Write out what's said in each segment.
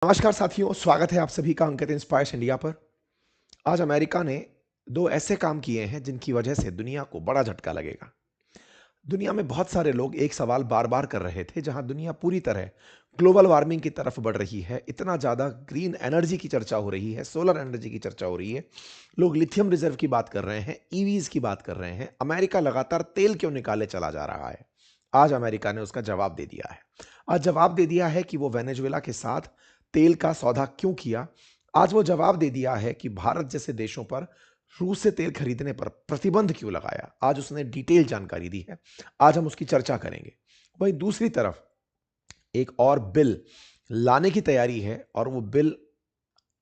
नमस्कार साथियों, स्वागत है आप सभी का अंकित इंस्पायर्स इंडिया पर। आज अमेरिका ने दो ऐसे काम किए हैं जिनकी वजह से दुनिया को बड़ा झटका लगेगा। दुनिया में बहुत सारे लोग एक सवाल बार-बार कर रहे थे, जहां दुनिया पूरी तरह ग्लोबल वार्मिंग की तरफ बढ़ रही है, इतना ज़्यादा ग्रीन एनर्जी की चर्चा हो रही है, सोलर एनर्जी की चर्चा हो रही है, लोग लिथियम रिजर्व की बात कर रहे हैं, ईवीज़ की बात कर रहे हैं, अमेरिका लगातार तेल क्यों निकाले चला जा रहा है? आज अमेरिका ने उसका जवाब दे दिया है। आज जवाब दे दिया है कि वो वेनेजुएला के साथ तेल का सौदा क्यों किया। आज वो जवाब दे दिया है कि भारत जैसे देशों पर रूस से तेल खरीदने पर प्रतिबंध क्यों लगाया। आज उसने डिटेल जानकारी दी है। आज हम उसकी चर्चा करेंगे। वहीं दूसरी तरफ एक और बिल लाने की तैयारी है और वो बिल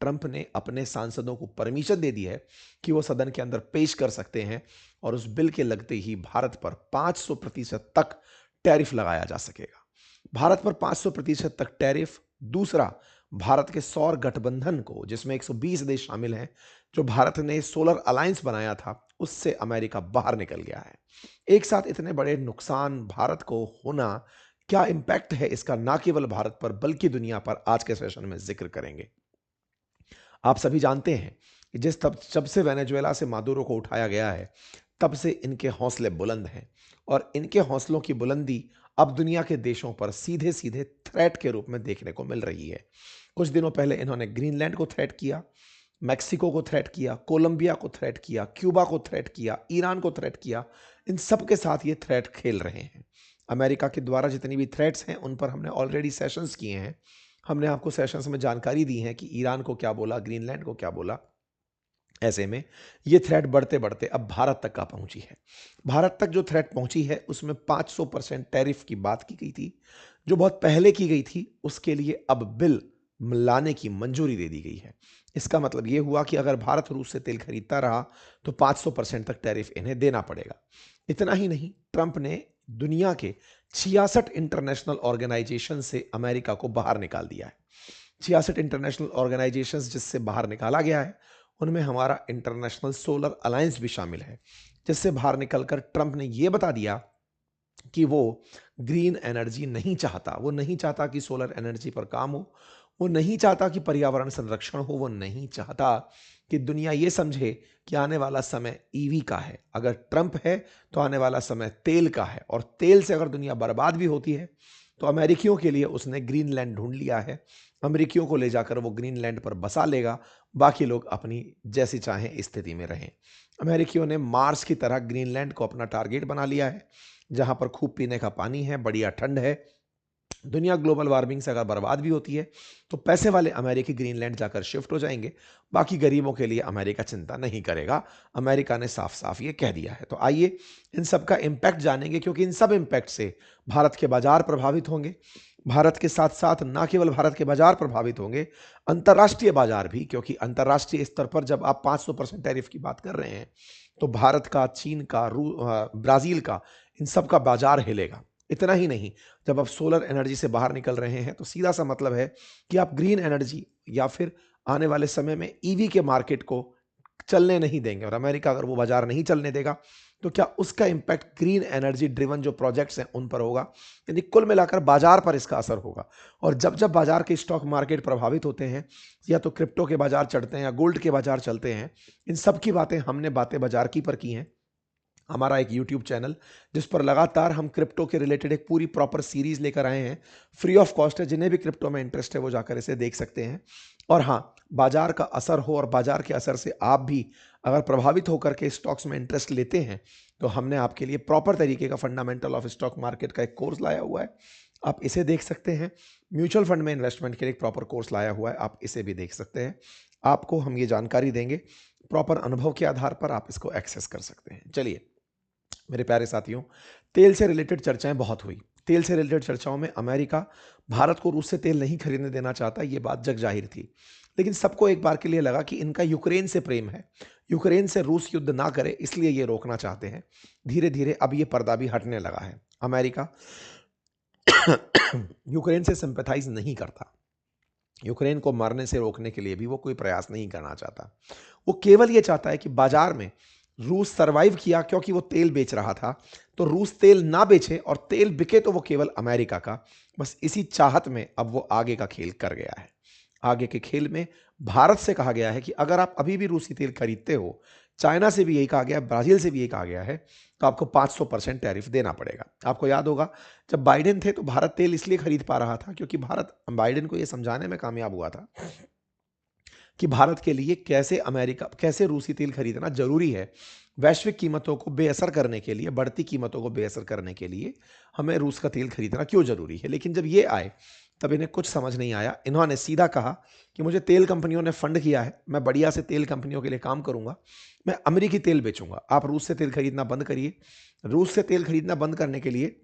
ट्रंप ने अपने सांसदों को परमिशन दे दी है कि वो सदन के अंदर पेश कर सकते हैं और उस बिल के लगते ही भारत पर 500% तक टैरिफ लगाया जा सकेगा। भारत पर 500% तक टैरिफ। दूसरा, भारत के सौर गठबंधन को, जिसमें 120 देश शामिल हैं, जो भारत ने सोलर अलायंस बनाया था, उससे अमेरिका बाहर निकल गया है। एक साथ इतने बड़े नुकसान भारत को होना, क्या इंपैक्ट है इसका, ना केवल भारत पर बल्कि दुनिया पर, आज के सेशन में जिक्र करेंगे। आप सभी जानते हैं कि जिस तब जब से वेनेजुएला से मादुरो को उठाया गया है, तब से इनके हौसले बुलंद हैं और इनके हौसलों की बुलंदी अब दुनिया के देशों पर सीधे सीधे थ्रेट के रूप में देखने को मिल रही है। कुछ दिनों पहले इन्होंने ग्रीनलैंड को थ्रेट किया, मैक्सिको को थ्रेट किया, कोलंबिया को थ्रेट किया, क्यूबा को थ्रेट किया, ईरान को थ्रेट किया। इन सब के साथ ये थ्रेट खेल रहे हैं। अमेरिका के द्वारा जितनी भी थ्रेट्स हैं, उन पर हमने ऑलरेडी सेशंस किए हैं। हमने आपको सेशंस में जानकारी दी है कि ईरान को क्या बोला, ग्रीनलैंड को क्या बोला। ऐसे में ये थ्रेट बढ़ते बढ़ते अब भारत तक का पहुंची है। भारत तक जो थ्रेट पहुंची है, उसमें 500% टैरिफ की बात की गई थी, जो बहुत पहले की गई थी। उसके लिए अब बिल लाने की मंजूरी दे दी गई है। इसका मतलब ये हुआ कि अगर भारत रूस से तेल खरीदता रहा तो 500% तक टैरिफ इन्हें देना पड़ेगा। इतना ही नहीं, ट्रंप ने दुनिया के 66 इंटरनेशनल ऑर्गेनाइजेशन से अमेरिका को बाहर निकाल दिया है। 66 इंटरनेशनल ऑर्गेनाइजेशंस जिससे बाहर निकाला गया है, उनमें हमारा इंटरनेशनल सोलर अलायंस भी शामिल है, जिससे बाहर निकलकर ट्रंप ने यह बता दिया कि वो ग्रीन एनर्जी नहीं चाहता। वो नहीं चाहता कि सोलर एनर्जी पर काम हो, वो नहीं चाहता कि पर्यावरण संरक्षण हो, वो नहीं चाहता कि दुनिया ये समझे कि आने वाला समय ईवी का है। अगर ट्रंप है तो आने वाला समय तेल का है, और तेल से अगर दुनिया बर्बाद भी होती है तो अमेरिकियों के लिए उसने ग्रीनलैंड ढूंढ लिया है। अमेरिकियों को ले जाकर वो ग्रीनलैंड पर बसा लेगा, बाकी लोग अपनी जैसी चाहें स्थिति में रहें। अमेरिकियों ने मार्स की तरह ग्रीनलैंड को अपना टारगेट बना लिया है, जहां पर खूब पीने का पानी है, बढ़िया ठंड है। दुनिया ग्लोबल वार्मिंग से अगर बर्बाद भी होती है तो पैसे वाले अमेरिकी ग्रीनलैंड जाकर शिफ्ट हो जाएंगे, बाकी गरीबों के लिए अमेरिका चिंता नहीं करेगा। अमेरिका ने साफ साफ ये कह दिया है। तो आइए इन सब का इंपैक्ट जानेंगे, क्योंकि इन सब इंपैक्ट से भारत के बाजार प्रभावित होंगे। भारत के साथ साथ ना केवल भारत के बाजार प्रभावित होंगे, अंतर्राष्ट्रीय बाजार भी, क्योंकि अंतर्राष्ट्रीय स्तर पर जब आप 500% टैरिफ की बात कर रहे हैं तो भारत का, चीन का, ब्राजील का, इन सब का बाजार हिलेगा। इतना ही नहीं, जब आप सोलर एनर्जी से बाहर निकल रहे हैं तो सीधा सा मतलब है कि आप ग्रीन एनर्जी या फिर आने वाले समय में ईवी के मार्केट को चलने नहीं देंगे। और अमेरिका अगर वो बाजार नहीं चलने देगा तो क्या उसका इंपैक्ट ग्रीन एनर्जी ड्रिवन जो प्रोजेक्ट्स हैं उन पर होगा। यानी कुल मिलाकर बाजार पर इसका असर होगा। और जब जब बाजार के स्टॉक मार्केट प्रभावित होते हैं, या तो क्रिप्टो के बाजार चढ़ते हैं या गोल्ड के बाजार चलते हैं, इन सब की बातें हमने बातें बाजार की पर की हैं। हमारा एक यूट्यूब चैनल, जिस पर लगातार हम क्रिप्टो के रिलेटेड एक पूरी प्रॉपर सीरीज लेकर आए हैं, फ्री ऑफ कॉस्ट है। जिन्हें भी क्रिप्टो में इंटरेस्ट है वो जाकर इसे देख सकते हैं। और हाँ, बाजार का असर हो और बाजार के असर से आप भी अगर प्रभावित होकर के स्टॉक्स में इंटरेस्ट लेते हैं, तो हमने आपके लिए प्रॉपर तरीके का फंडामेंटल ऑफ स्टॉक मार्केट का एक कोर्स लाया हुआ है, आप इसे देख सकते हैं। म्यूचुअल फंड में इन्वेस्टमेंट के लिए एक प्रॉपर कोर्स लाया हुआ है, आप इसे भी देख सकते हैं। आपको हम ये जानकारी देंगे, प्रॉपर अनुभव के आधार पर आप इसको एक्सेस कर सकते हैं। चलिए मेरे प्यारे साथियों, तेल से रिलेटेड चर्चाएं बहुत हुई। तेल से रिलेटेड चर्चाओं में अमेरिका भारत को रूस से तेल नहीं खरीदने देना चाहता, ये बात जग जाहिर थी। लेकिन सबको एक बार के लिए लगा कि इनका यूक्रेन से प्रेम है, यूक्रेन से रूस युद्ध ना करे, इसलिए ये रोकना चाहते हैं। धीरे धीरे अब ये पर्दा भी हटने लगा है। अमेरिका यूक्रेन से सिंपैथाइज नहीं करता। यूक्रेन को मरने से रोकने के लिए भी वो कोई प्रयास नहीं करना चाहता। वो केवल ये चाहता है कि बाजार में रूस सरवाइव किया, क्योंकि वो तेल बेच रहा था, तो रूस तेल ना बेचे और तेल बिके तो वो केवल अमेरिका का। बस इसी चाहत में अब वो आगे का खेल कर गया है। आगे के खेल में भारत से कहा गया है कि अगर आप अभी भी रूसी तेल खरीदते हो, चाइना से भी यही कहा गया है, ब्राजील से भी यही कहा गया है, तो आपको 500% टैरिफ देना पड़ेगा। आपको याद होगा जब बाइडेन थे तो भारत तेल इसलिए खरीद पा रहा था क्योंकि भारत बाइडेन को यह समझाने में कामयाब हुआ था कि भारत के लिए कैसे रूसी तेल खरीदना जरूरी है। वैश्विक कीमतों को बेअसर करने के लिए, बढ़ती कीमतों को बेअसर करने के लिए हमें रूस का तेल खरीदना क्यों जरूरी है। लेकिन जब ये आए तब इन्हें कुछ समझ नहीं आया। इन्होंने सीधा कहा कि मुझे तेल कंपनियों ने फंड किया है, मैं बढ़िया से तेल कंपनियों के लिए काम करूंगा, मैं अमेरिकी तेल बेचूंगा, आप रूस से तेल खरीदना बंद करिए। रूस से तेल खरीदना बंद करने के लिए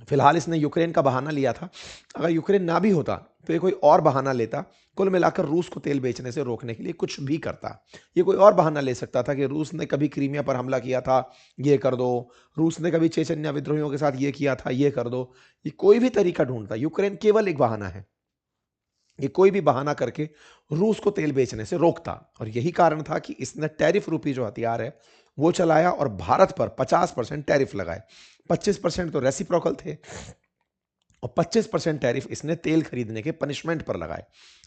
फिलहाल इसने यूक्रेन का बहाना लिया था। अगर यूक्रेन ना भी होता तो ये कोई और बहाना लेता, कुल मिलाकर रूस को तेल बेचने से रोकने के लिए कुछ भी करता। ये कोई और बहाना ले सकता था कि रूस ने कभी क्रीमिया पर हमला किया था, ये कर दो, रूस ने कभी चेचन्या विद्रोहियों के साथ ये किया था, ये कर दो। ये कोई भी तरीका ढूंढता, यूक्रेन केवल एक बहाना है, ये कोई भी बहाना करके रूस को तेल बेचने से रोकता। और यही कारण था कि इसने टैरिफ रूपी जो हथियार है वो चलाया और भारत पर 50% टैरिफ लगाए। 25% तो रेसिप्रोकल थे और 25% टैरिफ इसने तेल खरीदने के पनिशमेंट पर लगाए।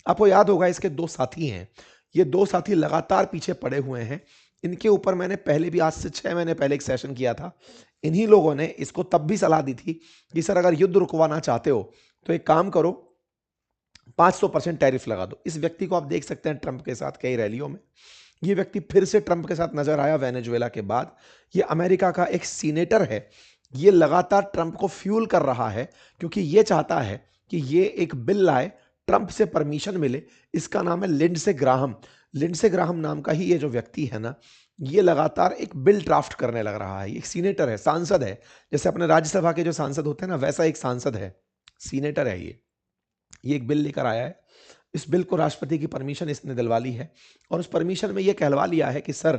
आपको याद होगा इसके दो साथी हैं, ये दो साथी लगातार पीछे पड़े हुए हैं। इनके ऊपर मैंने पहले भी आज से 6 महीने पहले एक सेशन किया था। इन्हीं लोगों ने इसको तब भी सलाह दी थी कि सर अगर युद्ध रुकवाना चाहते हो तो एक काम करो, 500% टैरिफ लगा दो। इस व्यक्ति को आप देख सकते हैं ट्रंप के साथ कई रैलियों में। ये व्यक्ति फिर से ट्रंप के साथ नजर आया वेनेजुएला के बाद। ये अमेरिका का एक सीनेटर है। ये लगातार ट्रंप को फ्यूल कर रहा है क्योंकि ये चाहता है कि ये एक बिल लाए, ट्रंप से परमिशन मिले। इसका नाम है लिंडसे ग्राहम। लिंडसे ग्राहम नाम का ही ये जो व्यक्ति है ना, ये लगातार एक बिल ड्राफ्ट करने लग रहा है। ये एक सीनेटर है, सांसद है। जैसे अपने राज्यसभा के जो सांसद होते हैं ना, वैसा एक सांसद है, सीनेटर है ये एक बिल लेकर आया है। इस बिल को राष्ट्रपति की परमिशन इसने दिलवा ली है और उस परमिशन में यह कहलवा लिया है कि सर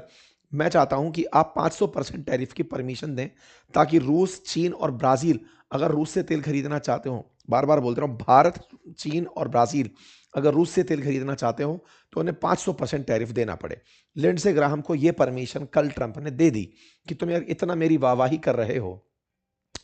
मैं चाहता हूं कि आप 500% टैरिफ की परमिशन दें ताकि रूस, चीन और ब्राजील अगर रूस से तेल खरीदना चाहते हो, बार बार बोलते रहा हूं, भारत, चीन और ब्राजील अगर रूस से तेल खरीदना चाहते हो तो उन्हें 500% टैरिफ देना पड़े। लिंडसे ग्राहम को यह परमिशन कल ट्रंप ने दे दी कि तुम यार इतना मेरी वाहवाही कर रहे हो,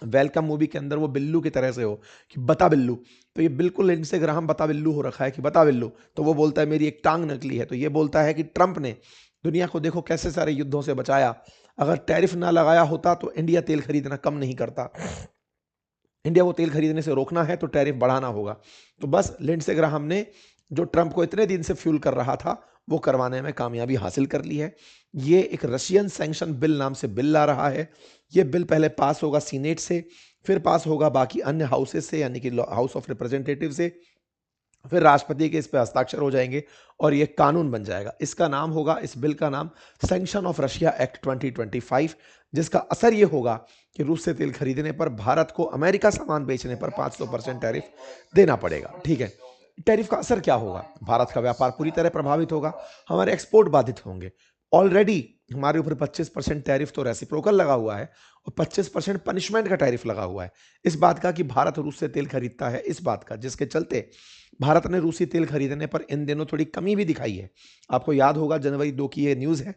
वेलकम मूवी के अंदर वो बिल्लू की तरह से हो कि बता बिल्लू, तो ये बिल्कुल लिंडसे ग्राहम बता बिल्लू हो रखा है कि बता बिल्लू। तो वो बोलता है मेरी एक टांग निकली है, तो ये बोलता है कि ट्रंप ने दुनिया को देखो कैसे सारे युद्धों से बचाया, अगर टैरिफ ना लगाया होता तो इंडिया तेल खरीदना कम नहीं करता, इंडिया को तेल खरीदने से रोकना है तो टैरिफ बढ़ाना होगा। तो बस लिंडसे ग्राहम ने जो ट्रंप को इतने दिन से फ्यूल कर रहा था वो करवाने में कामयाबी हासिल कर ली है। ये एक रशियन सैंक्शन बिल नाम से बिल ला रहा है। ये बिल पहले पास होगा सीनेट से, फिर पास होगा बाकी अन्य हाउसेस से, यानी कि हाउस ऑफ रिप्रेजेंटेटिव से, फिर राष्ट्रपति के इस पे हस्ताक्षर हो जाएंगे और ये कानून बन जाएगा। इसका नाम होगा, इस बिल का नाम सैंक्शन ऑफ रशिया एक्ट 2025, जिसका असर ये होगा कि रूस से तेल खरीदने पर भारत को अमेरिका सामान बेचने पर 500% टैरिफ देना पड़ेगा। ठीक है, टैरिफ का असर क्या होगा? भारत का व्यापार पूरी तरह प्रभावित होगा, हमारे एक्सपोर्ट बाधित होंगे। ऑलरेडी हमारे ऊपर 25% टैरिफ तो रेसिप्रोकल लगा हुआ है और 25% पनिशमेंट का टैरिफ लगा हुआ है। इस बात का कि भारत रूस से तेल खरीदता है, इस बात का, जिसके चलते भारत ने रूसी तेल खरीदने पर इन दिनों थोड़ी कमी भी दिखाई है। आपको याद होगा जनवरी 2 की ये न्यूज़ है,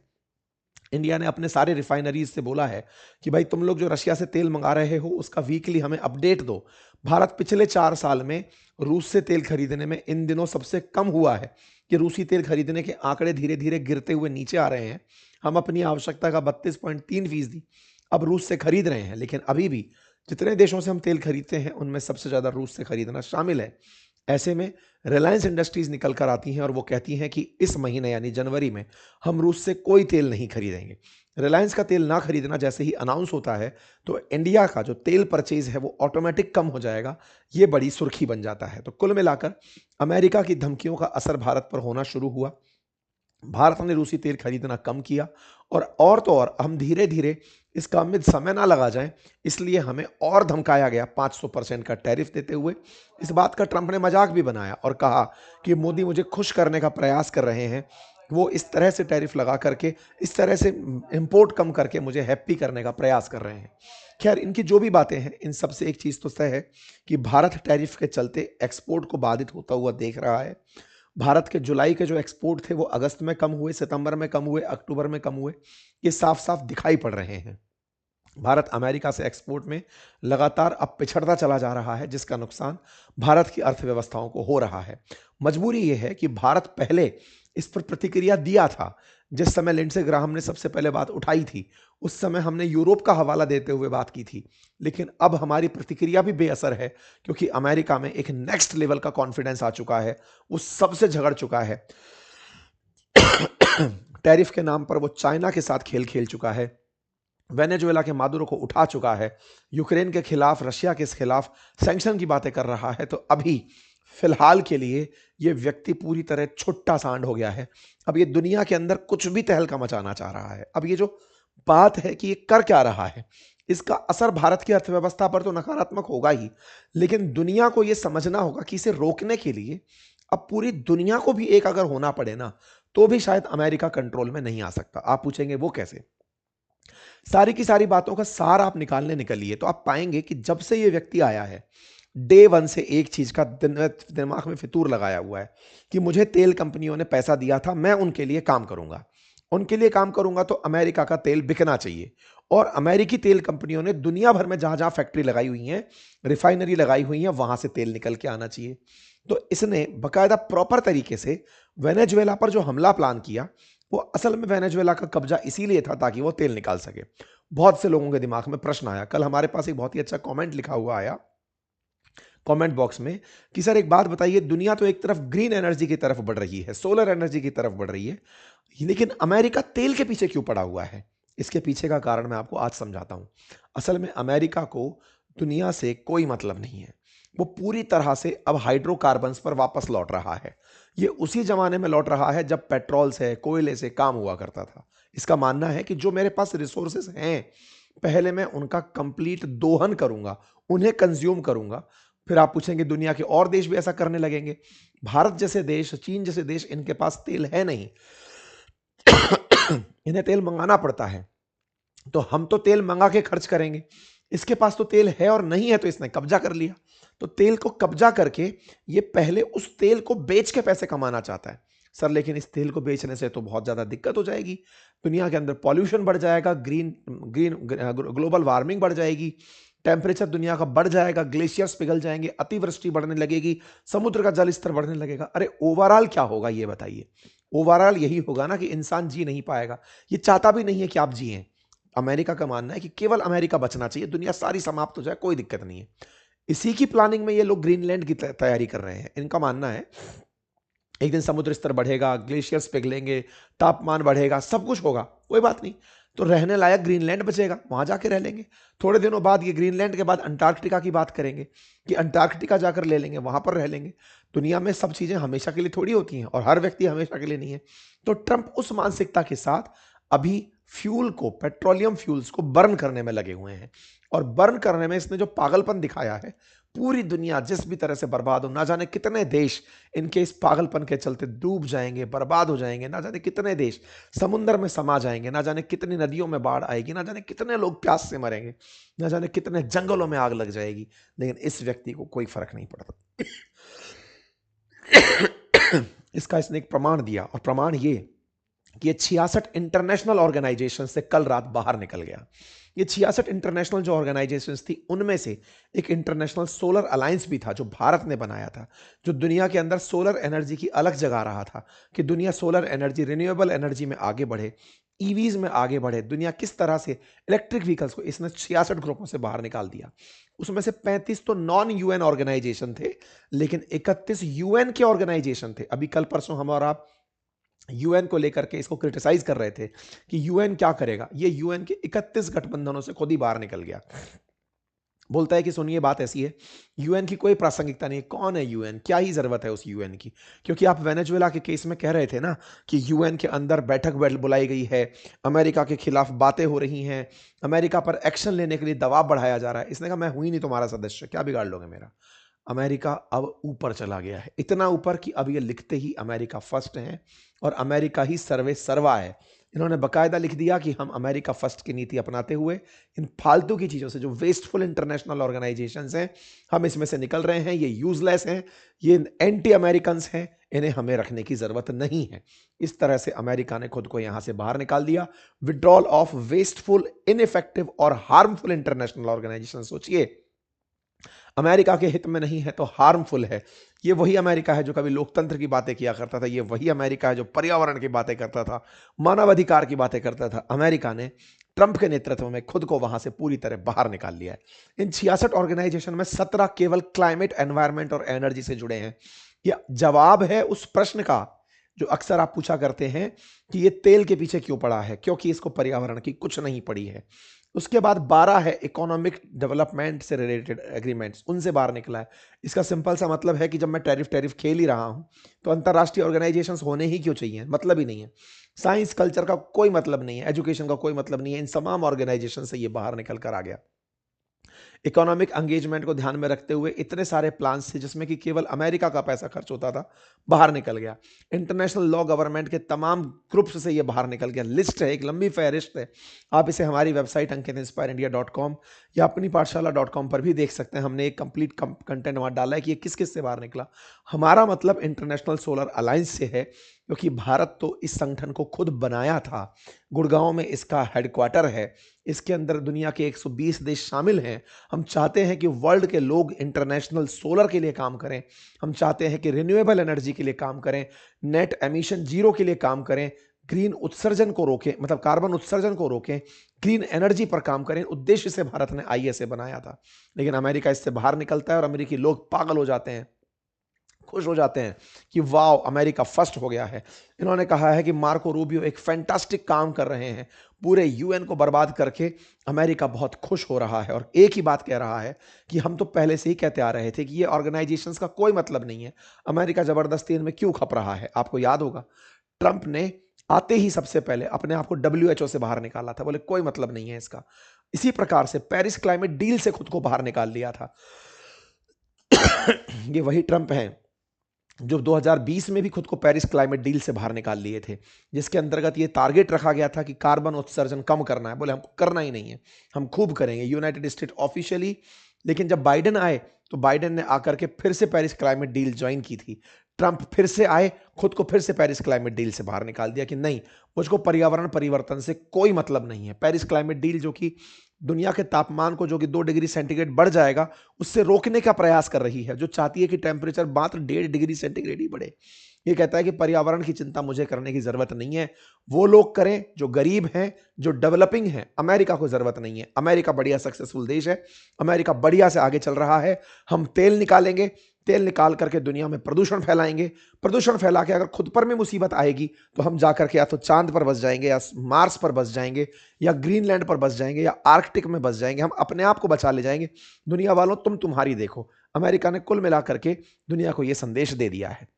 इंडिया ने अपने सारे रिफाइनरीज से बोला है कि भाई तुम लोग जो रशिया से तेल मंगा रहे हो उसका वीकली हमें अपडेट दो। भारत पिछले 4 साल में रूस से तेल खरीदने में इन दिनों सबसे कम हुआ है कि रूसी तेल खरीदने के आंकड़े धीरे धीरे गिरते हुए नीचे आ रहे हैं। हम अपनी आवश्यकता का 32.3% अब रूस से खरीद रहे हैं, लेकिन अभी भी जितने देशों से हम तेल खरीदते हैं उनमें सबसे ज्यादा रूस से खरीदना शामिल है। ऐसे में रिलायंस इंडस्ट्रीज निकल कर आती हैं और वो कहती हैं कि इस महीने यानी जनवरी में हम रूस से कोई तेल नहीं खरीदेंगे। रिलायंस का तेल ना खरीदना जैसे ही अनाउंस होता है तो इंडिया का जो तेल परचेज है वो ऑटोमेटिक कम हो जाएगा। ये बड़ी सुर्खी बन जाता है। तो कुल मिलाकर अमेरिका की धमकियों का असर भारत पर होना शुरू हुआ। भारत ने रूसी तेल खरीदना कम किया और तो और हम धीरे धीरे इस काम में समय ना लगा जाए, इसलिए हमें और धमकाया गया 500% का टैरिफ देते हुए। इस बात का ट्रंप ने मजाक भी बनाया और कहा कि मोदी मुझे खुश करने का प्रयास कर रहे हैं, वो इस तरह से टैरिफ लगा करके, इस तरह से इंपोर्ट कम करके मुझे हैप्पी करने का प्रयास कर रहे हैं। खैर, इनकी जो भी बातें हैं, इन सब से एक चीज तो तय है कि भारत टैरिफ के चलते एक्सपोर्ट को बाधित होता हुआ देख रहा है। भारत के जुलाई के जो एक्सपोर्ट थे वो अगस्त में कम हुए, सितंबर में कम हुए, अक्टूबर में कम हुए, ये साफ साफ दिखाई पड़ रहे हैं। भारत अमेरिका से एक्सपोर्ट में लगातार अब पिछड़ता चला जा रहा है, जिसका नुकसान भारत की अर्थव्यवस्थाओं को हो रहा है। मजबूरी यह है कि भारत पहले इस पर प्रतिक्रिया दिया था। जिस समय लिंडसे ग्राहम ने सबसे पहले बात उठाई थी, उस समय हमने यूरोप का हवाला देते हुए बात की थी। लेकिन अब हमारी प्रतिक्रिया भी बेअसर है, क्योंकि अमेरिका में एक नेक्स्ट लेवल का कॉन्फिडेंस आ चुका है। वो सबसे झगड़ चुका है। टैरिफ के नाम पर वो चाइना के साथ खेल खेल चुका है। वेनेजुएला के मादुरो को उठा चुका है। यूक्रेन के खिलाफ, रशिया के खिलाफ सैंक्शन की बातें कर रहा है। तो अभी फिलहाल के लिए ये व्यक्ति पूरी तरह छुट्टा सांड हो गया है। अब ये दुनिया के अंदर कुछ भी तहलका मचाना चाह रहा है। अब ये जो बात है कि ये कर क्या रहा है, इसका असर भारत की अर्थव्यवस्था पर तो नकारात्मक होगा ही, लेकिन दुनिया को यह समझना होगा कि इसे रोकने के लिए अब पूरी दुनिया को भी एक अगर होना पड़े ना, तो भी शायद अमेरिका कंट्रोल में नहीं आ सकता। आप पूछेंगे वो कैसे? सारी की सारी बातों का सार आप निकालने निकलिए तो आप पाएंगे कि जब से ये व्यक्ति आया है, डे वन से एक चीज का दिमाग में फितूर लगाया हुआ है कि मुझे तेल कंपनियों ने पैसा दिया था, मैं उनके लिए काम करूंगा। उनके लिए काम करूंगा तो अमेरिका का तेल बिकना चाहिए। और अमेरिकी तेल कंपनियों ने दुनिया भर में जहां जहां फैक्ट्री लगाई हुई है, रिफाइनरी लगाई हुई है, वहां से तेल निकल के आना चाहिए। तो इसने बकायदा प्रॉपर तरीके से वेनेजुएला पर जो हमला प्लान किया, वो असल में वेनेजुएला का कब्जा इसीलिए था ताकि वो तेल निकाल सके। बहुत से लोगों के दिमाग में प्रश्न आया। कल हमारे पास एक बहुत ही अच्छा कमेंट लिखा हुआ आया कमेंट बॉक्स में कि सर एक बात बताइए, दुनिया तो एक तरफ ग्रीन एनर्जी की तरफ बढ़ रही है, सोलर एनर्जी की तरफ बढ़ रही है, लेकिन अमेरिका तेल के पीछे क्यों पड़ा हुआ है? इसके पीछे का कारण मैं आपको आज समझाता हूं। असल में अमेरिका को दुनिया से कोई मतलब नहीं है। वो पूरी तरह से अब हाइड्रोकार्बन्स पर वापस लौट रहा है। ये उसी जमाने में लौट रहा है जब पेट्रोल से, कोयले से काम हुआ करता था। इसका मानना है कि जो मेरे पास रिसोर्सेस हैं, पहले मैं उनका कंप्लीट दोहन करूंगा, उन्हें कंज्यूम करूंगा। फिर आप पूछेंगे दुनिया के और देश भी ऐसा करने लगेंगे। भारत जैसे देश, चीन जैसे देश, इनके पास तेल है नहीं। इन्हें तेल मंगाना पड़ता है। तो हम तो तेल मंगा के खर्च करेंगे। इसके पास तो तेल है और नहीं है, तो इसने कब्जा कर लिया। तो तेल को कब्जा करके ये पहले उस तेल को बेच के पैसे कमाना चाहता है। सर लेकिन इस तेल को बेचने से तो बहुत ज्यादा दिक्कत हो जाएगी। दुनिया के अंदर पॉल्यूशन बढ़ जाएगा, ग्रीन ग्रीन ग्लोबल वार्मिंग बढ़ जाएगी, टेम्परेचर दुनिया का बढ़ जाएगा, ग्लेशियर्स पिघल जाएंगे, अतिवृष्टि बढ़ने लगेगी, समुद्र का जल स्तर बढ़ने लगेगा। अरे ओवरऑल क्या होगा ये बताइए? ओवरऑल यही होगा ना कि इंसान जी नहीं पाएगा। ये चाहता भी नहीं है कि आप जिए। अमेरिका का मानना है कि केवल अमेरिका बचना चाहिए, दुनिया सारी समाप्त हो जाए, कोई दिक्कत नहीं है। इसी की प्लानिंग में ये लोग ग्रीनलैंड की तैयारी कर रहे हैं। इनका मानना है एक दिन समुद्र स्तर बढ़ेगा, ग्लेशियर्स पिघलेंगे, तापमान बढ़ेगा, सब कुछ होगा, कोई बात नहीं, तो रहने लायक ग्रीनलैंड बचेगा, वहां जाके रह लेंगे। थोड़े दिनों बाद ये ग्रीनलैंड के बाद अंटार्कटिका की बात करेंगे कि अंटार्कटिका जाकर ले लेंगे, वहां पर रह लेंगे। दुनिया में सब चीजें हमेशा के लिए थोड़ी होती हैं और हर व्यक्ति हमेशा के लिए नहीं है। तो ट्रंप उस मानसिकता के साथ अभी फ्यूल को, पेट्रोलियम फ्यूल्स को बर्न करने में लगे हुए हैं। और बर्न करने में इसने जो पागलपन दिखाया है, पूरी दुनिया जिस भी तरह से बर्बाद हो, ना जाने कितने देश इनके इस पागलपन के चलते डूब जाएंगे, बर्बाद हो जाएंगे, ना जाने कितने देश समुद्र में समा जाएंगे, ना जाने कितनी नदियों में बाढ़ आएगी, ना जाने कितने लोग प्यास से मरेंगे, ना जाने कितने जंगलों में आग लग जाएगी, लेकिन इस व्यक्ति को कोई फर्क नहीं पड़ता। इसका इसने एक प्रमाण दिया, और प्रमाण ये कि ये 66 इंटरनेशनल ऑर्गेनाइजेशन से कल रात बाहर निकल गया। ये 66 इंटरनेशनल जो ऑर्गेनाइजेशंस थी, उनमें से एक इंटरनेशनल सोलर अलायंस भी था जो भारत ने बनाया था, जो दुनिया के अंदर सोलर एनर्जी की अलग जगा रहा था कि दुनिया सोलर एनर्जी, रिन्यूएबल एनर्जी में आगे बढ़े, ईवीज में आगे बढ़े, दुनिया किस तरह से इलेक्ट्रिक व्हीकल्स को, इसने 66 ग्रुपों से बाहर निकाल दिया। उसमें से 35 तो नॉन यूएन ऑर्गेनाइजेशन थे, लेकिन 31 यूएन के ऑर्गेनाइजेशन थे। अभी कल परसों हम और आप यूएन को लेकर के इसको क्रिटिसाइज कर रहे थे कि यूएन क्या करेगा। ये यूएन के 31 गठबंधनों से खुद ही बाहर निकल गया। बोलता है कि सुनिए बात ऐसी है, यूएन की कोई प्रासंगिकता नहीं है। कौन है यूएन? क्या ही जरूरत है उस यूएन की? क्योंकि आप वेनेजुएला के केस में कह रहे थे ना कि यूएन के अंदर बैठक बुलाई गई है, अमेरिका के खिलाफ बातें हो रही हैं, अमेरिका पर एक्शन लेने के लिए दबाव बढ़ाया जा रहा है। इसने कहा मैं हुई नहीं तुम्हारा सदस्य, क्या बिगाड़ लोगे मेरा? अमेरिका अब ऊपर चला गया है, इतना ऊपर कि अब ये लिखते ही अमेरिका फर्स्ट है और अमेरिका ही सर्वे सर्वा है। इन्होंने बकायदा लिख दिया कि हम अमेरिका फर्स्ट की नीति अपनाते हुए इन फालतू की चीज़ों से, जो वेस्टफुल इंटरनेशनल ऑर्गेनाइजेशंस हैं, हम इसमें से निकल रहे हैं, ये यूजलेस हैं, ये एंटी अमेरिकन्स हैं, इन्हें हमें रखने की ज़रूरत नहीं है। इस तरह से अमेरिका ने खुद को यहाँ से बाहर निकाल दिया। विड्रॉल ऑफ वेस्टफुल, इनइफेक्टिव और हार्मफुल इंटरनेशनल ऑर्गेनाइजेशन। सोचिए, अमेरिका के हित में नहीं है तो हार्मफुल है। ये वही अमेरिका है जो कभी लोकतंत्र की बातें किया करता था, ये वही अमेरिका है जो पर्यावरण की बातें करता था, मानवाधिकार की बातें करता था। अमेरिका ने ट्रंप के नेतृत्व में खुद को वहां से पूरी तरह बाहर निकाल लिया है। इन 66 ऑर्गेनाइजेशन में 17 केवल क्लाइमेट, एनवायरमेंट और एनर्जी से जुड़े हैं। यह जवाब है उस प्रश्न का जो अक्सर आप पूछा करते हैं कि ये तेल के पीछे क्यों पड़ा है, क्योंकि इसको पर्यावरण की कुछ नहीं पड़ी है। उसके बाद 12 है इकोनॉमिक डेवलपमेंट से रिलेटेड एग्रीमेंट्स, उनसे बाहर निकला है। इसका सिंपल सा मतलब है कि जब मैं टैरिफ खेल ही रहा हूं तो अंतरराष्ट्रीय ऑर्गेनाइजेशंस होने ही क्यों चाहिए, मतलब ही नहीं है। साइंस कल्चर का कोई मतलब नहीं है, एजुकेशन का कोई मतलब नहीं है, इन तमाम ऑर्गेनाइजेशन से ये बाहर निकल कर आ गया। इकोनॉमिक एंगेजमेंट को ध्यान में रखते हुए इतने सारे प्लान्स थे जिसमें कि केवल अमेरिका का पैसा खर्च होता था, बाहर निकल गया। इंटरनेशनल लॉ गवर्नमेंट के तमाम ग्रुप्स से ये बाहर निकल गया। लिस्ट है, एक लंबी फहरिस्त है। आप इसे हमारी वेबसाइट अंकित-inspireindia.com या अपनी पाठशाला.com पर भी देख सकते हैं। हमने एक कंप्लीट कंटेंट वहां डाला है कि ये किस किस से बाहर निकला। हमारा मतलब इंटरनेशनल सोलर अलायंस से है, क्योंकि भारत तो इस संगठन को खुद बनाया था। गुड़गांव में इसका हेडक्वार्टर है। इसके अंदर दुनिया के 120 देश शामिल हैं। हम चाहते हैं कि वर्ल्ड के लोग इंटरनेशनल सोलर के लिए काम करें। हम चाहते हैं कि रिन्यूएबल एनर्जी के लिए काम करें, नेट एमिशन जीरो के लिए काम करें, ग्रीन उत्सर्जन को रोकें, मतलब कार्बन उत्सर्जन को रोकें, ग्रीन एनर्जी पर काम करें। उद्देश्य से भारत ने आईएसए बनाया था, लेकिन अमेरिका इससे बाहर निकलता है और अमेरिकी लोग पागल हो जाते हैं, खुश हो जाते हैं कि वाओ, अमेरिका फर्स्ट हो गया है। इन्होंने कहा है कि मार्को रूबियो एक फैंटास्टिक काम कर रहे हैं, पूरे यूएन को बर्बाद करके अमेरिका बहुत खुश हो रहा है। और एक ही बात कह रहा है कि हम तो पहले से ही कहते आ रहे थे कि ये ऑर्गेनाइजेशंस का कोई मतलब नहीं है, अमेरिका जबरदस्ती इनमें क्यों खप रहा है। आपको याद होगा, ट्रंप ने आते ही सबसे पहले अपने आप को डब्ल्यूएचओ से बाहर निकाला था, बोले कोई मतलब नहीं है इसका। इसी प्रकार से पेरिस क्लाइमेट डील से खुद को बाहर निकाल लिया था। ये वही ट्रंप हैं जो 2020 में भी खुद को पेरिस क्लाइमेट डील से बाहर निकाल लिए थे, जिसके अंतर्गत ये टारगेट रखा गया था कि कार्बन उत्सर्जन कम करना है। बोले हमको करना ही नहीं है, हम खूब करेंगे, यूनाइटेड स्टेट ऑफिशियली। लेकिन जब बाइडेन आए तो बाइडेन ने आकर के फिर से पेरिस क्लाइमेट डील ज्वाइन की थी। ट्रंप फिर से आए, खुद को फिर से पेरिस क्लाइमेट डील से बाहर निकाल दिया कि नहीं, मुझको पर्यावरण परिवर्तन से कोई मतलब नहीं है। पेरिस क्लाइमेट डील जो कि दुनिया के तापमान को, जो कि 2 डिग्री सेंटीग्रेड बढ़ जाएगा, उससे रोकने का प्रयास कर रही है, जो चाहती है कि टेम्परेचर मात्र 1.5 डिग्री सेंटीग्रेड ही बढ़े। ये कहता है कि पर्यावरण की चिंता मुझे करने की जरूरत नहीं है, वो लोग करें जो गरीब हैं, जो डेवलपिंग हैं। अमेरिका को जरूरत नहीं है, अमेरिका बढ़िया सक्सेसफुल देश है, अमेरिका बढ़िया से आगे चल रहा है। हम तेल निकालेंगे, तेल निकाल करके दुनिया में प्रदूषण फैलाएंगे, प्रदूषण फैला के अगर खुद पर में मुसीबत आएगी तो हम जाकर के या तो चांद पर बस जाएंगे, या मार्स पर बस जाएंगे, या ग्रीनलैंड पर बस जाएंगे, या आर्कटिक में बस जाएंगे। हम अपने आप को बचा ले जाएंगे। दुनिया वालों, तुम तुम्हारी देखो। अमेरिका ने कुल मिलाकर के दुनिया को यह संदेश दे दिया है।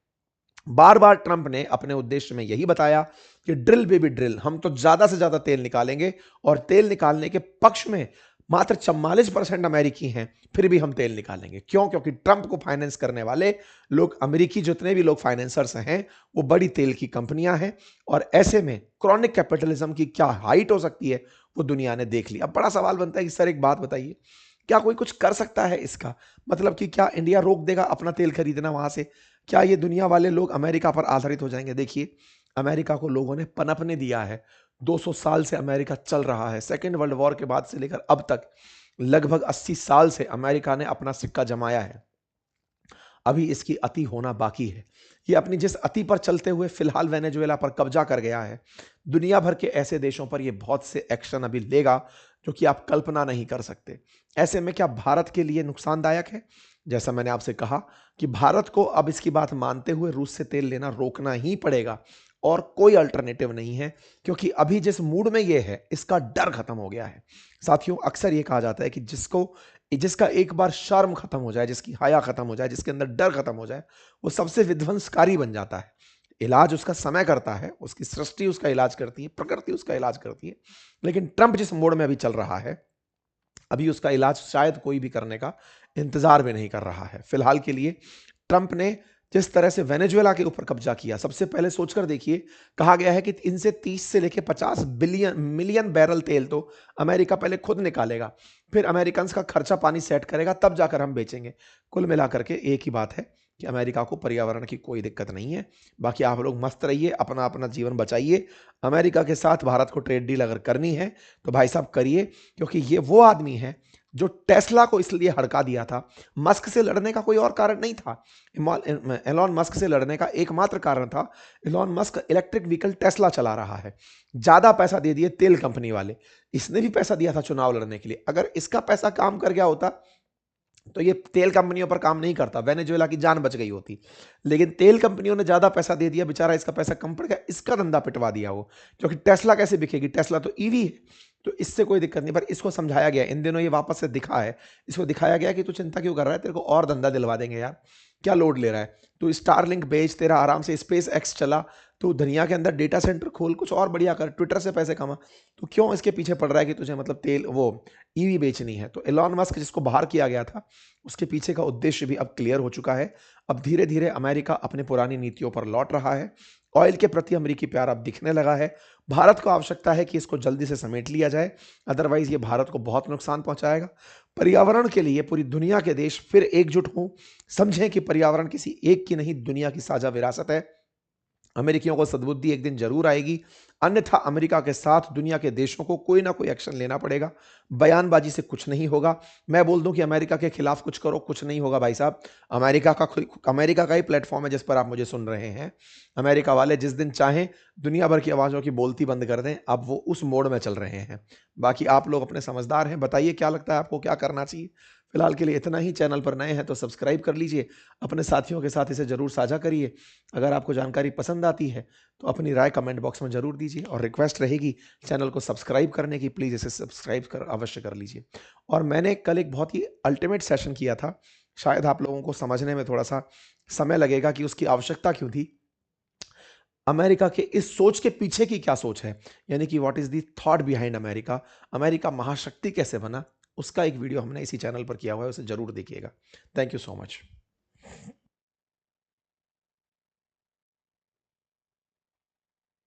बार बार ट्रंप ने अपने उद्देश्य में यही बताया कि ड्रिल बेबी ड्रिल, हम तो ज्यादा से ज्यादा तेल निकालेंगे, और तेल निकालने के पक्ष में मात्र 44% अमेरिकी हैं, फिर भी हम तेल निकालेंगे। क्यों? क्योंकि ट्रंप को फाइनेंस करने वाले लोग, अमेरिकी जितने भी लोग फाइनेंसर्स हैं, वो बड़ी तेल की कंपनियां हैं। और ऐसे में क्रॉनिक कैपिटलिज्म की क्या हाइट हो सकती है, वो दुनिया ने देख ली। अब बड़ा सवाल बनता है कि सर एक बात बताइए, क्या कोई कुछ कर सकता है इसका? मतलब कि क्या इंडिया रोक देगा अपना तेल खरीदना वहां से? क्या ये दुनिया वाले लोग अमेरिका पर आधारित हो जाएंगे? देखिए, अमेरिका को लोगों ने पनपने दिया है। 200 साल से अमेरिका चल रहा है। सेकेंड वर्ल्ड वॉर के बाद से लेकर अब तक लगभग 80 साल से अमेरिका ने अपना सिक्का जमाया है। अभी इसकी अति होना बाकी है। ये अपनी जिस अति पर चलते हुए फिलहाल वेनेजुएला पर कब्जा कर गया है, दुनिया भर के ऐसे देशों पर ये बहुत से एक्शन अभी लेगा जो कि आप कल्पना नहीं कर सकते। ऐसे में क्या भारत के लिए नुकसानदायक है? जैसा मैंने आपसे कहा कि भारत को अब इसकी बात मानते हुए रूस से तेल लेना रोकना ही पड़ेगा, और कोई अल्टरनेटिव नहीं है। क्योंकि अभी जिस मूड में ये है, इसका डर खत्म हो गया है। साथियों, अक्सर ये कहा जाता है कि जिसका एक बार शर्म खत्म हो जाए, जिसकी हया खत्म हो जाए, जिसके अंदर डर खत्म हो जाए, वो सबसे विध्वंसकारी बन जाता है। इलाज उसका समय करता है, उसकी सृष्टि उसका इलाज करती है, प्रकृति उसका इलाज करती है। लेकिन ट्रंप जिस मोड में अभी चल रहा है, अभी उसका इलाज शायद कोई भी करने का इंतजार भी नहीं कर रहा है। फिलहाल के लिए ट्रंप ने जिस तरह से वेनेजुएला के ऊपर कब्जा किया, सबसे पहले सोचकर देखिए, कहा गया है कि इनसे 30 से लेके 50 बिलियन मिलियन बैरल तेल तो अमेरिका पहले खुद निकालेगा, फिर अमेरिकन का खर्चा पानी सेट करेगा, तब जाकर हम बेचेंगे। कुल मिलाकर के एक ही बात है कि अमेरिका को पर्यावरण की कोई दिक्कत नहीं है। बाकी आप लोग मस्त रहिए, अपना अपना जीवन बचाइए। अमेरिका के साथ भारत को ट्रेड डील अगर करनी है तो भाई साहब करिए, क्योंकि ये वो आदमी है जो टेस्ला को इसलिए हड़का दिया था। मस्क से लड़ने का कोई और कारण नहीं था। एलॉन मस्क से लड़ने का एकमात्र कारण था, Elon Musk electric vehicle Tesla चला रहा है, ज्यादा पैसा दे दिए तेल कंपनी वाले। इसने भी पैसा दिया था चुनाव लड़ने के लिए। अगर इसका पैसा काम कर गया होता तो ये तेल कंपनियों पर काम नहीं करता, वेनेजुएला की जान बच गई होती। लेकिन तेल कंपनियों ने ज्यादा पैसा दे दिया, बेचारा इसका पैसा कम पड़ गया, इसका धंधा पिटवा दिया वो। क्योंकि टेस्ला कैसे बिकेगी, टेस्ला तो ईवी है, तो इससे कोई दिक्कत नहीं। पर इसको समझाया गया, इन दिनों ये वापस से दिखा है, इसको दिखाया गया कि तू चिंता क्यों कर रहा है, तेरे को और धंधा दिलवा देंगे यार, क्या लोड ले रहा है तू, स्टारलिंक बेच, तेरा आराम से स्पेस एक्स चला, तू दुनिया के अंदर डेटा सेंटर खोल, कुछ और बढ़िया कर, ट्विटर से पैसे कमा, तो क्यों इसके पीछे पड़ रहा है कि तुझे मतलब तेल वो ईवी बेचनी है। तो एलॉन मस्क जिसको बाहर किया गया था, उसके पीछे का उद्देश्य भी अब क्लियर हो चुका है। अब धीरे धीरे अमेरिका अपने पुरानी नीतियों पर लौट रहा है। ऑयल के प्रति अमेरिकी प्यार अब दिखने लगा है। भारत को आवश्यकता है कि इसको जल्दी से समेट लिया जाए, अदरवाइज ये भारत को बहुत नुकसान पहुंचाएगा। पर्यावरण के लिए पूरी दुनिया के देश फिर एकजुट हों, समझें कि पर्यावरण किसी एक की नहीं, दुनिया की साझा विरासत है। अमेरिकियों को सद्बुद्धि एक दिन जरूर आएगी, अन्यथा अमेरिका के साथ दुनिया के देशों को कोई ना कोई एक्शन लेना पड़ेगा। बयानबाजी से कुछ नहीं होगा। मैं बोल दूं कि अमेरिका के खिलाफ कुछ करो, कुछ नहीं होगा भाई साहब। अमेरिका का ही प्लेटफॉर्म है जिस पर आप मुझे सुन रहे हैं। अमेरिका वाले जिस दिन चाहें दुनिया भर की आवाजों की बोलती बंद कर दें, अब वो उस मोड में चल रहे हैं। बाकी आप लोग अपने समझदार हैं, बताइए क्या लगता है आपको, क्या करना चाहिए। फिलहाल के लिए इतना ही। चैनल पर नए हैं तो सब्सक्राइब कर लीजिए, अपने साथियों के साथ इसे जरूर साझा करिए। अगर आपको जानकारी पसंद आती है तो अपनी राय कमेंट बॉक्स में जरूर दीजिए, और रिक्वेस्ट रहेगी चैनल को सब्सक्राइब करने की, प्लीज़ इसे सब्सक्राइब कर अवश्य कर लीजिए। और मैंने कल एक बहुत ही अल्टीमेट सेशन किया था, शायद आप लोगों को समझने में थोड़ा सा समय लगेगा कि उसकी आवश्यकता क्यों थी। अमेरिका के इस सोच के पीछे की क्या सोच है, यानी कि what is the thought behind America, America महाशक्ति कैसे बना, उसका एक वीडियो हमने इसी चैनल पर किया हुआ है, उसे जरूर देखिएगा। Thank you so much.